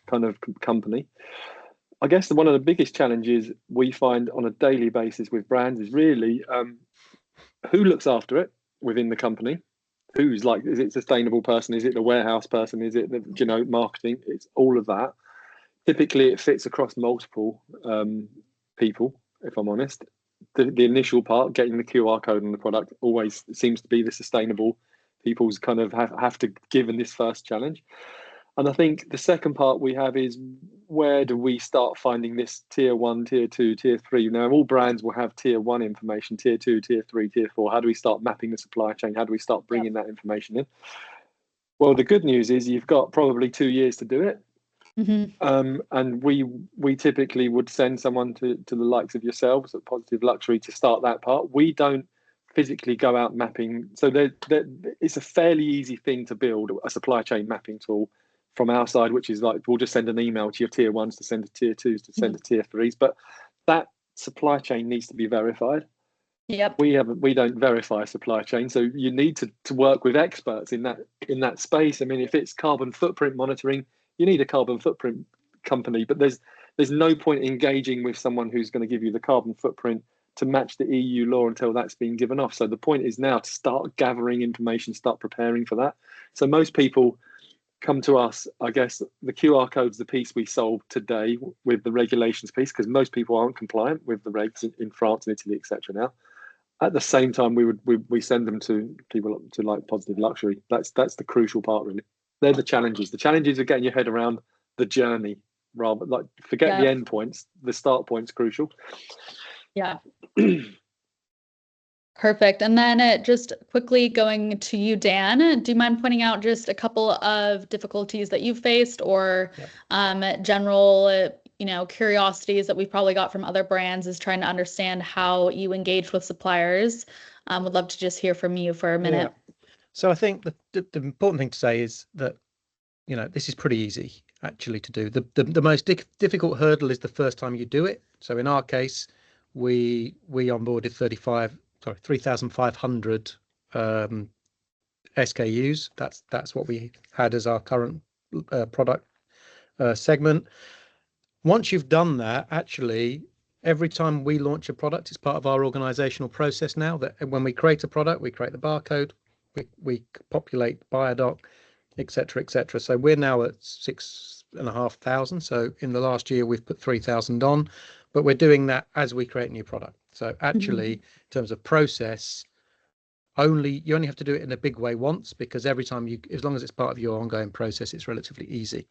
kind of company. I guess one of the biggest challenges we find on a daily basis with brands is really who looks after it within the company. Who's like, is it sustainable person? Is it the warehouse person? Is it the marketing? It's all of that. Typically, it fits across multiple people. If I'm honest, the initial part, getting the QR code on the product, always seems to be the sustainable people's kind of have to give in this first challenge. And I think the second part we have is where do we start finding this tier 1, tier 2, tier 3? Now, all brands will have tier 1 information, tier 2, tier 3, tier 4. How do we start mapping the supply chain? How do we start bringing that information in? Well, the good news is you've got probably 2 years to do it. Mm-hmm. And we typically would send someone to the likes of yourselves at Positive Luxury to start that part. We don't physically go out mapping. So it's a fairly easy thing to build a supply chain mapping tool from our side, which is like, we'll just send an email to your tier 1s to send to tier 2s to send to tier 3s. But that supply chain needs to be verified. Yep. We don't verify a supply chain. So you need to work with experts in that space. I mean, if it's carbon footprint monitoring, you need a carbon footprint company, but there's no point engaging with someone who's going to give you the carbon footprint to match the EU law until that's been given off. So the point is now to start gathering information, start preparing for that. So most people come to us. I guess the QR code's the piece we solve today with the regulations piece, because most people aren't compliant with the regs in France and Italy, etc. Now, at the same time, we send them to people to like Positive Luxury. That's the crucial part, really. They're the challenges. The challenges are getting your head around the journey, rather like forget the end points. The start point's crucial. Yeah. Perfect. And then just quickly going to you, Dan, do you mind pointing out just a couple of difficulties that you've faced or general, curiosities that we've probably got from other brands is trying to understand how you engage with suppliers. Would love to just hear from you for a minute. Yeah. So I think the important thing to say is that, this is pretty easy actually to do. The most difficult hurdle is the first time you do it. So in our case, we onboarded 3,500 SKUs. That's what we had as our current product segment. Once you've done that, actually, every time we launch a product, it's part of our organizational process now that when we create a product, we create the barcode, we populate Buyerdock, etc., etc. So we're now at 6,500. So in the last year, we've put 3,000 on, but we're doing that as we create a new product. So actually, in terms of process, you only have to do it in a big way once, because every time as long as it's part of your ongoing process, it's relatively easy.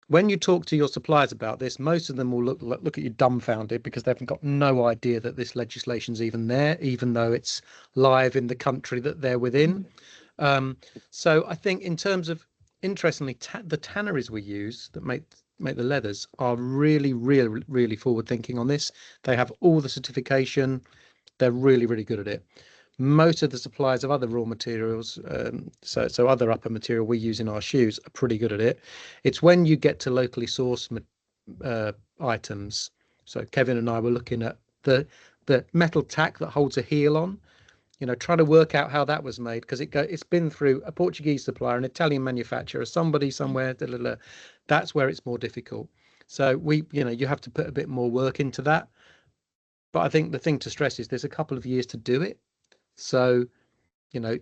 When you talk to your suppliers about this, most of them will look at you dumbfounded because they've got no idea that this legislation's even there, even though it's live in the country that they're within. So I think in terms of, interestingly, the tanneries we use that make the leathers are really, really, really forward thinking on this. They have all the certification. They're really, really good at it. Most of the suppliers of other raw materials, so other upper material we use in our shoes, are pretty good at it. It's when you get to locally sourced items. So Kevin and I were looking at the metal tack that holds a heel on. try to work out how that was made, because it's been through a Portuguese supplier, an Italian manufacturer, somebody somewhere. That's where it's more difficult. So you have to put a bit more work into that. But I think the thing to stress is there's a couple of years to do it. So, you know,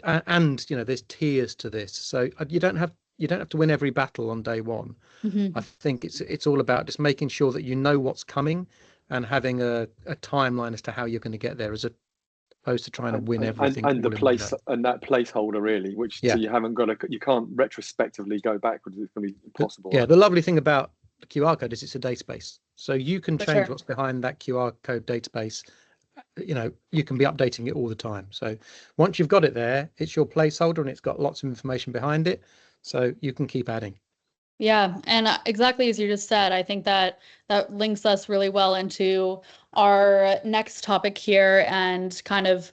there's tiers to this. So you don't have to win every battle on day one. I think it's all about just making sure that you know what's coming and having a timeline as to how you're going to get there, as opposed to trying to win everything and the all in one place go. and that placeholder really, which so you can't retrospectively go backwards. It's going to be impossible. Yeah, the lovely thing about the QR code is it's a database, so you can change sure. what's behind that QR code database. You can be updating it all the time. So once you've got it there, it's your placeholder and it's got lots of information behind it, so you can keep adding. Yeah, and exactly as you just said, I think that links us really well into our next topic here, and kind of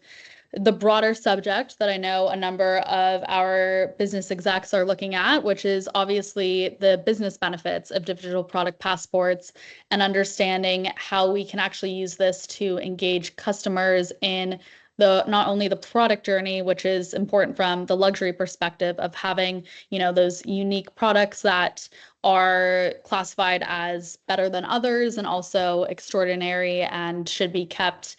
the broader subject that I know a number of our business execs are looking at, which is obviously the business benefits of digital product passports, and understanding how we can actually use this to engage customers in not only the product journey, which is important from the luxury perspective of having, those unique products that are classified as better than others and also extraordinary and should be kept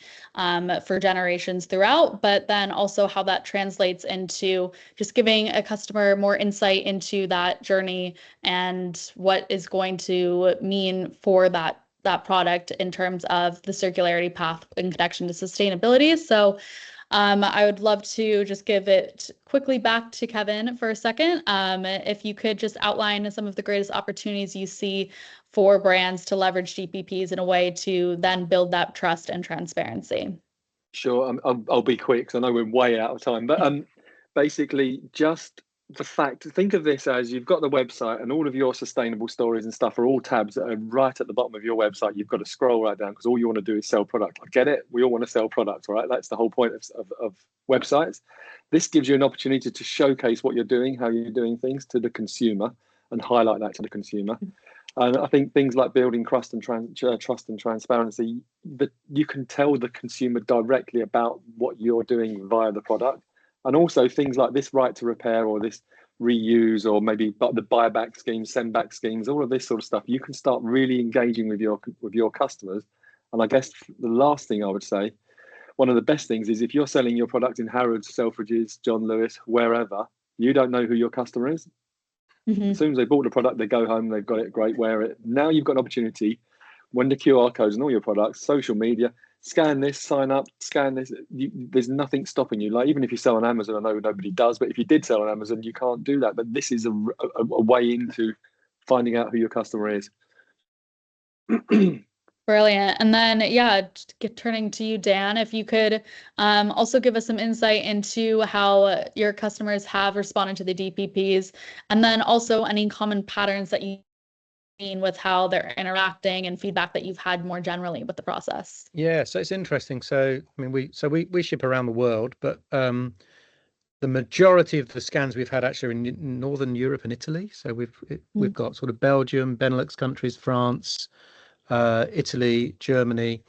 for generations throughout, but then also how that translates into just giving a customer more insight into that journey and what is going to mean for that product in terms of the circularity path in connection to sustainability. So I would love to just give it quickly back to Kevin for a second. If you could just outline some of the greatest opportunities you see for brands to leverage DPPs in a way to then build that trust and transparency. Sure, I'll be quick because I know we're way out of time. But basically, just the fact, think of this as you've got the website and all of your sustainable stories and stuff are all tabs that are right at the bottom of your website. You've got to scroll right down because all you want to do is sell product. I get it. We all want to sell products, right? That's the whole point of websites. This gives you an opportunity to showcase what you're doing, how you're doing things to the consumer, and highlight that to the consumer. And I think things like building trust and transparency, that you can tell the consumer directly about what you're doing via the product. And also things like this right to repair or this reuse or maybe the buyback schemes, send back schemes, all of this sort of stuff. You can start really engaging with your customers. And I guess the last thing I would say, one of the best things is if you're selling your product in Harrods, Selfridges, John Lewis, wherever, you don't know who your customer is. As soon as they bought the product, they go home, they've got it, great, wear it. Now you've got an opportunity, when the QR codes and all your products, social media, scan this, sign up, scan this. There's nothing stopping you. Like even if you sell on Amazon, I know nobody does, but if you did sell on Amazon, you can't do that. But this is a way into finding out who your customer is. Brilliant. And then, turning to you, Dan, if you could also give us some insight into how your customers have responded to the DPPs, and then also any common patterns that you've seen with how they're interacting and feedback that you've had more generally with the process. Yeah, so it's interesting. So I mean, we ship around the world, but the majority of the scans we've had actually are in Northern Europe and Italy. So we've got sort of Belgium, Benelux countries, France, Italy, Germany.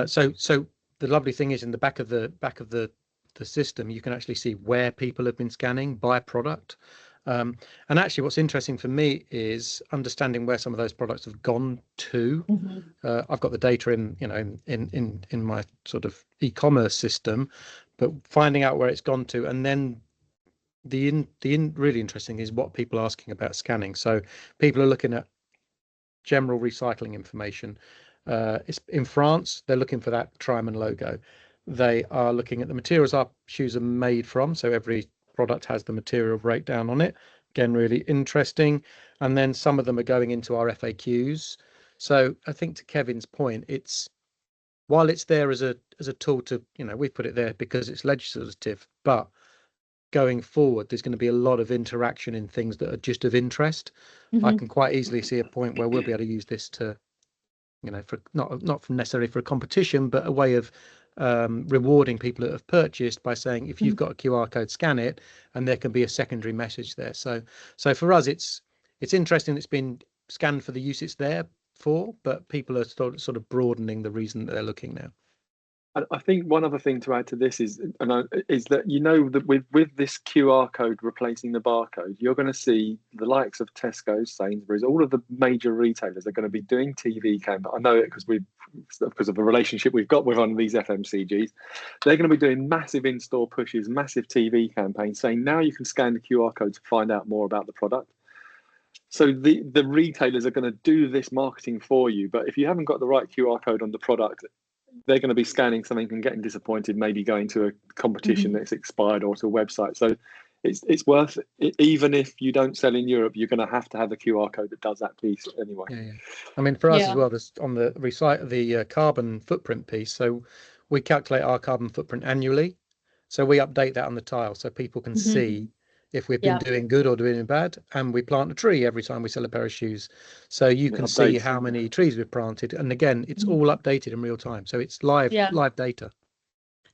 So the lovely thing is in the back of the system, you can actually see where people have been scanning by product. And actually, what's interesting for me is understanding where some of those products have gone to. I've got the data in my sort of e-commerce system, but finding out where it's gone to, and then the really interesting is what people are asking about scanning. So people are looking at general recycling information. It's in France, they're looking for that Triman logo. They are looking at the materials our shoes are made from. So every product has the material breakdown on it. Again, really interesting. And then some of them are going into our FAQs. So I think to Kevin's point, while it's there as a tool to, we put it there because it's legislative, but going forward, there's going to be a lot of interaction in things that are just of interest. I can quite easily see a point where we'll be able to use this to, for not necessarily for a competition, but a way of rewarding people that have purchased by saying, if you've got a QR code, scan it, and there can be a secondary message there. So for us, it's interesting. It's been scanned for the use it's there for, but people are sort of broadening the reason that they're looking now. I think one other thing to add to this is, is that that with this QR code replacing the barcode, you're going to see the likes of Tesco, Sainsbury's, all of the major retailers are going to be doing TV campaigns. I know it because of the relationship we've got with one of these FMCGs. They're going to be doing massive in-store pushes, massive TV campaigns, saying now you can scan the QR code to find out more about the product. So the retailers are going to do this marketing for you, but if you haven't got the right QR code on the product, they're going to be scanning something and getting disappointed, maybe going to a competition that's expired or to a website. So it's worth it. Even if you don't sell in Europe, you're going to have a QR code that does that piece anyway. Yeah. I mean, for us as well, this on the carbon footprint piece. So we calculate our carbon footprint annually. So we update that on the tile so people can see if we've been doing good or doing bad, and we plant a tree every time we sell a pair of shoes, so you can see how many trees we've planted. And again, it's all updated in real time, so it's live data.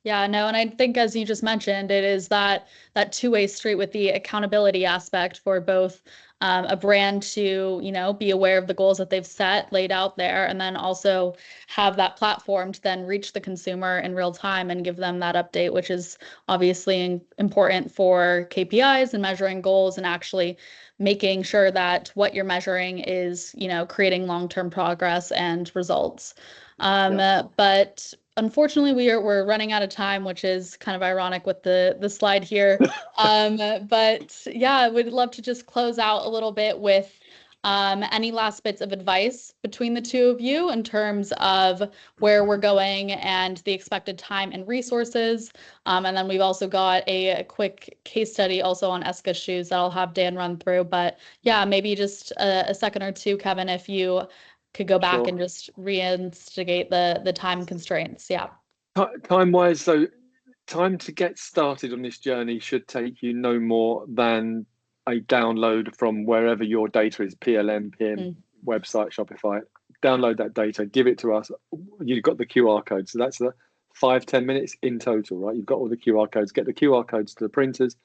Yeah, no, and I think as you just mentioned, it is that two-way street with the accountability aspect for both a brand to, be aware of the goals that they've set, laid out there, and then also have that platform to then reach the consumer in real time and give them that update, which is obviously important for KPIs and measuring goals and actually making sure that what you're measuring is, creating long-term progress and results. But unfortunately, we're running out of time, which is kind of ironic with the slide here. But yeah, I would love to just close out a little bit with any last bits of advice between the two of you in terms of where we're going and the expected time and resources. And then we've also got a quick case study also on Eska shoes that I'll have Dan run through. But yeah, maybe just a second or two, Kevin, if you could go back and just reinstigate the time constraints. Yeah. Time-wise, so time to get started on this journey should take you no more than a download from wherever your data is, PLM, PM, website, Shopify. Download that data, give it to us. You've got the QR code. So that's the 5-10 minutes in total, right? You've got all the QR codes. Get the QR codes to the printers,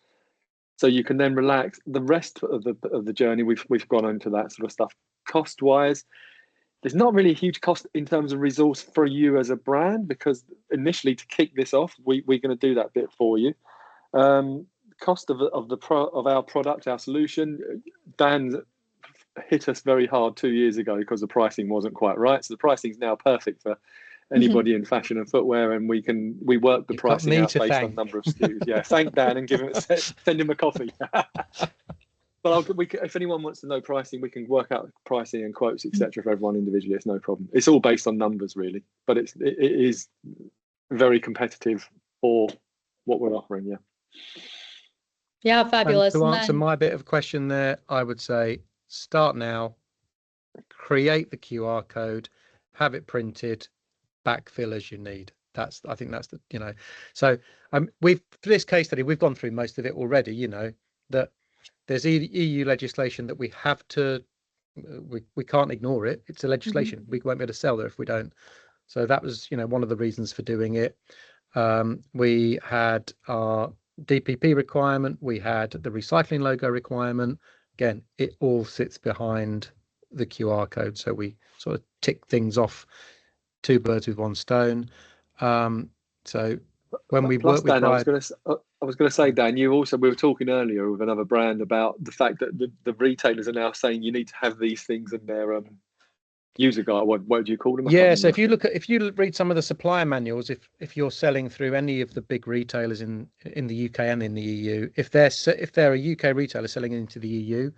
so you can then relax. The rest of the journey, we've gone into that sort of stuff. Cost-wise, there's not really a huge cost in terms of resource for you as a brand, because initially to kick this off, we're going to do that bit for you. Cost of our product, our solution, Dan hit us very hard 2 years ago because the pricing wasn't quite right. So the pricing is now perfect for anybody in fashion and footwear, and we work the pricing out based on number of SKUs. Yeah, thank Dan and send him a coffee. But if anyone wants to know pricing, we can work out pricing and quotes, etc. for everyone individually. It's no problem. It's all based on numbers, really, but it is very competitive for what we're offering. Yeah. Yeah, fabulous. And to answer my bit of question there, I would say start now, create the QR code, have it printed, backfill as you need. I think that's the. So for this case study, we've gone through most of it already. That there's EU legislation that we have to, we can't ignore it. It's a legislation. We won't be able to sell there if we don't. So that was, one of the reasons for doing it. We had our DPP requirement. We had the recycling logo requirement. Again, it all sits behind the QR code. So we sort of tick things off, two birds with one stone. So when we work with Dan, I was going to say, Dan, we were talking earlier with another brand about the fact that the retailers are now saying you need to have these things in their user guide. What do you call them? Yeah, so if you read some of the supplier manuals, if you're selling through any of the big retailers in the UK and in the EU, if they're a UK retailer selling into the EU,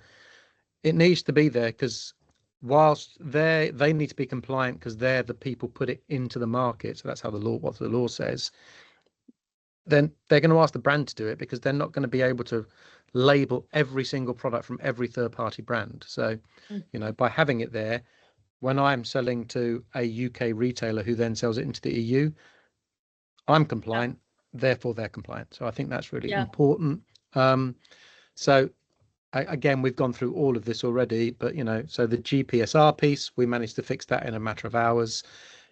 it needs to be there, because whilst they need to be compliant because they're the people put it into the market. So that's how what the law says. Then they're going to ask the brand to do it, because they're not going to be able to label every single product from every third-party brand. So, by having it there, when I'm selling to a UK retailer who then sells it into the EU, I'm compliant, therefore they're compliant. So I think that's really important. So again, we've gone through all of this already, but so the GPSR piece, we managed to fix that in a matter of hours.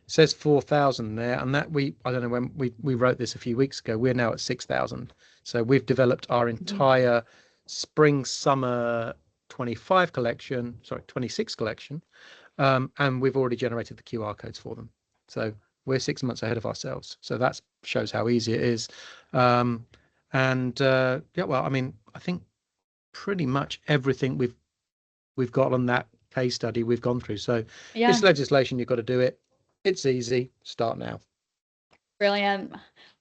It says 4,000 there, and that I don't know when we wrote this a few weeks ago. We're now at 6,000. So we've developed our entire spring/summer 26 collection, and we've already generated the QR codes for them. So we're 6 months ahead of ourselves. So that shows how easy it is. Yeah, well, I mean, I think pretty much everything we've got on that case study we've gone through. So Yeah. it's legislation, you've got to do it. It's easy. Start now. Brilliant.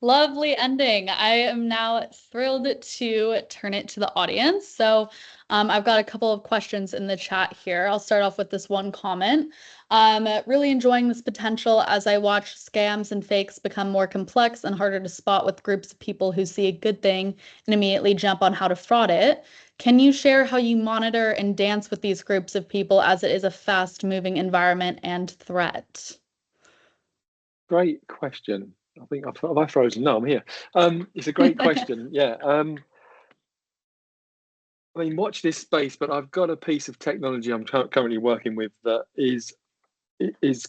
Lovely ending. I am now thrilled to turn it to the audience. So I've got a couple of questions in the chat here. I'll start off with this one comment. Really enjoying this potential as I watch scams and fakes become more complex and harder to spot with groups of people who see a good thing and immediately jump on how to fraud it. Can you share how you monitor and dance with these groups of people as it is a fast-moving environment and threat? Great question. I think have I frozen? No, I'm here. It's a great question. Yeah. I mean, watch this space, but I've got a piece of technology I'm currently working with that is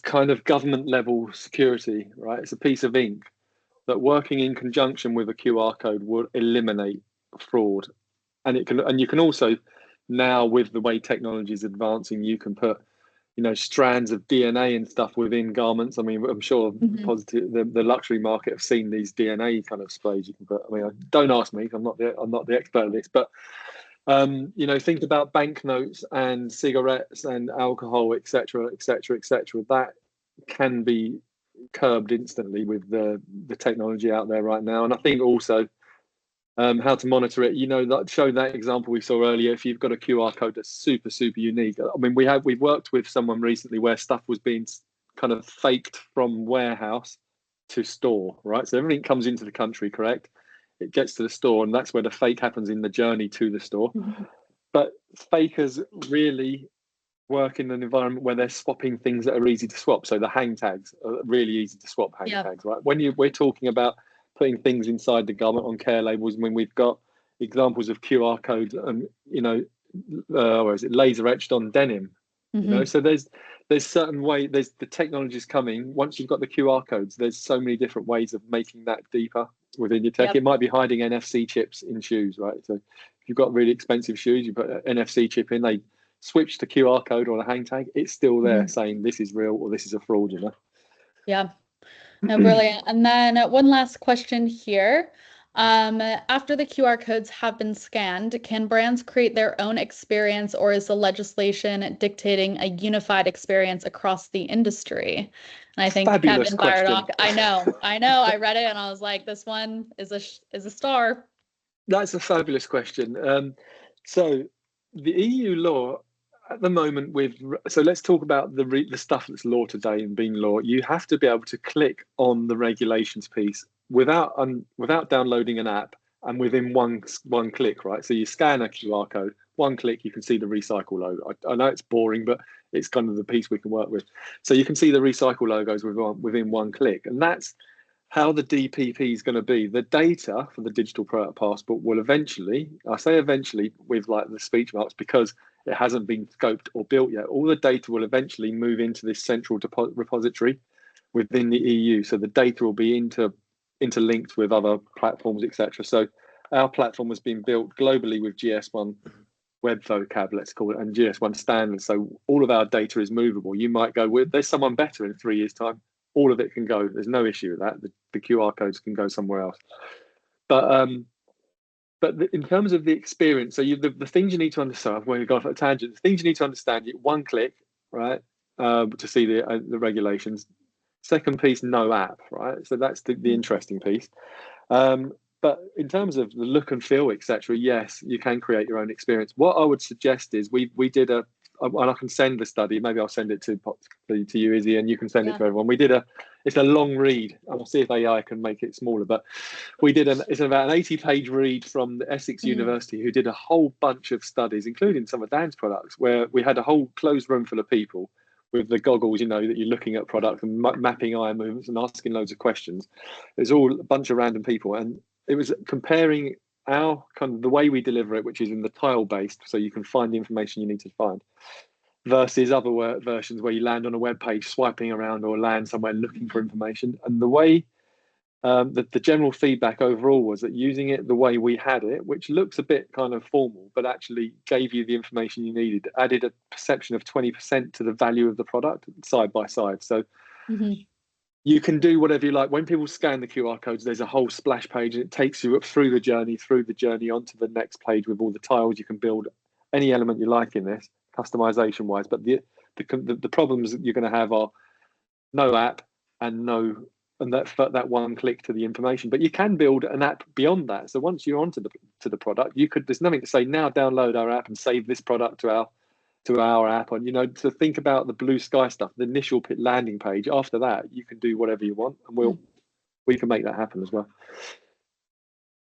kind of government level security, right? It's a piece of ink that, working in conjunction with a QR code, will eliminate fraud. And you can also, now with the way technology is advancing, you can put, strands of DNA and stuff within garments. I mean, I'm sure the luxury market have seen these DNA kind of sprays you can put. I mean, don't ask me, I'm not the expert at this, but think about banknotes and cigarettes and alcohol, etc., etc., etc. That can be curbed instantly with the technology out there right now. And I think also how to monitor it. Show that example we saw earlier. If you've got a QR code that's super, super unique. I mean, we've worked with someone recently where stuff was being kind of faked from warehouse to store, right? So everything comes into the country, correct? It gets to the store, and that's where the fake happens in the journey to the store. But fakers really work in an environment where they're swapping things that are easy to swap. So the hang tags are really easy to swap, tags, right? When we're talking about putting things inside the garment on care labels, when we've got examples of QR codes and or is it laser etched on denim? So there's certain way, there's the technology's coming. Once you've got the QR codes, there's so many different ways of making that deeper within your tech. It might be hiding NFC chips in shoes, right? So if you've got really expensive shoes, you put an NFC chip in, they switch to QR code or a hang tag, it's still there saying this is real or this is a fraud, Yeah. No, brilliant. And then one last question here. After the QR codes have been scanned, can brands create their own experience, or is the legislation dictating a unified experience across the industry? And I think Fabulous Kevin question. Buyerdock, I know. I read it and I was like, this one is a star. That's a fabulous question. So the EU law at the moment so let's talk about the stuff that's law today and being law. You have to be able to click on the regulations piece without downloading an app and within one click, right? So you scan a QR code, one click, you can see the recycle logo. I know it's boring, but it's kind of the piece we can work with. So you can see the recycle logos within one click, and that's how the DPP is going to be. The data for the digital product passport will eventually, I say eventually with like the speech marks because it hasn't been scoped or built yet, all the data will eventually move into this central repository within the EU. So the data will be interlinked with other platforms, etc. So our platform has been built globally with GS1 web vocab, let's call it, and GS1 standards. So all of our data is movable. You might go, there's someone better in 3 years' time. All of it can go. There's no issue with that. The QR codes can go somewhere else. But in terms of the experience, so the things you need to understand, when you go off at a tangent, the things you need to understand, one click, right, to see the regulations. Second piece, no app, right? So that's the interesting piece. But in terms of the look and feel, etc., yes, you can create your own experience. What I would suggest is we did and I can send the study. Maybe I'll send it to you, Izzy, and you can send it to everyone. It's a long read. I'll see if AI can make it smaller. But we did it's about an 80-page read from the Essex University, who did a whole bunch of studies, including some of Dan's products, where we had a whole closed room full of people with the goggles, that you're looking at products and mapping eye movements and asking loads of questions. It's all a bunch of random people, and it was comparing our kind of the way we deliver it, which is in the tile based, so you can find the information you need to find, versus other versions where you land on a web page swiping around or land somewhere looking for information. And the way the general feedback overall was that using it the way we had it, which looks a bit kind of formal, but actually gave you the information you needed, added a perception of 20% to the value of the product side by side. So You can do whatever you like. When people scan the QR codes, there's a whole splash page, and it takes you up through the journey onto the next page with all the tiles. You can build any element you like in this, customization wise. But the problems that you're going to have are no app and that one click to the information. But you can build an app beyond that. So once you're onto the product, there's nothing to say now download our app and save this product to our app, and to think about the blue sky stuff, the initial landing page. After that, you can do whatever you want, and we can make that happen as well.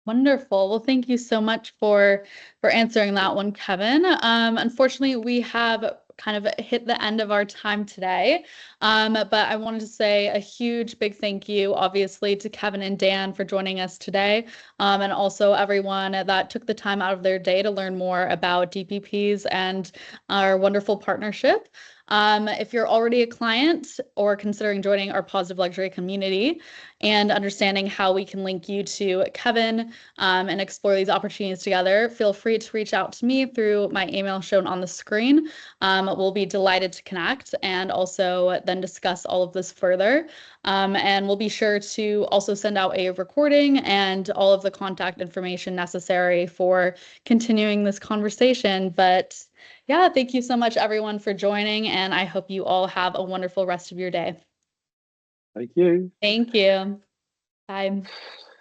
Wonderful. Well, thank you so much for answering that one, Kevin. Unfortunately, we have kind of hit the end of our time today. But I wanted to say a huge big thank you, obviously, to Kevin and Dan for joining us today, and also everyone that took the time out of their day to learn more about DPPs and our wonderful partnership. If you're already a client or considering joining our Positive Luxury community and understanding how we can link you to Kevin and explore these opportunities together, feel free to reach out to me through my email shown on the screen. We'll be delighted to connect and also then discuss all of this further. And we'll be sure to also send out a recording and all of the contact information necessary for continuing this conversation. But yeah, thank you so much, everyone, for joining, and I hope you all have a wonderful rest of your day. Thank you. Thank you. Bye.